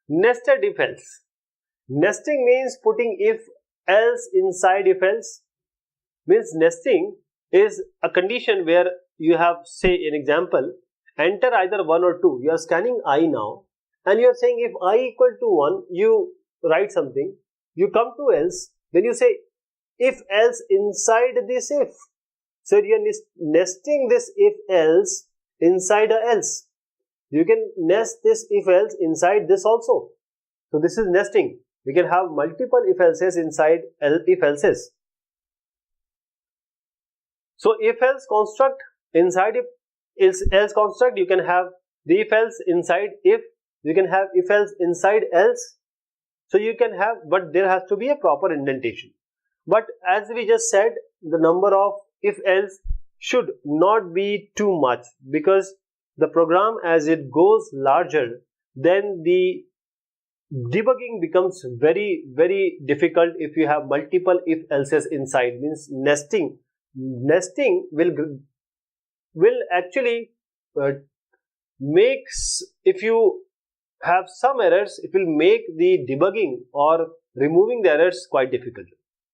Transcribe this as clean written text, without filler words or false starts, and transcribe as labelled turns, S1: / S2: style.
S1: Nested if else. Nesting means putting if else inside if else. Means nesting is a condition where you have, say, an example, enter either 1 or 2. You are scanning I now and you are saying if I equal to 1, you write something, you come to else, then you say if else inside this if. So you are nesting this if else inside a else. You can nest this if else inside this also. So this is nesting. We can have multiple if else's inside if else's. So if else construct, inside if else construct, you can have the if else inside if, you can have if else inside else. So you can have, but there has to be a proper indentation. But as we just said, the number of if else should not be too much, because the program, as it goes larger, then the debugging becomes very, very difficult if you have multiple if else's inside. Means nesting will actually makes, if you have some errors, it will make the debugging or removing the errors quite difficult.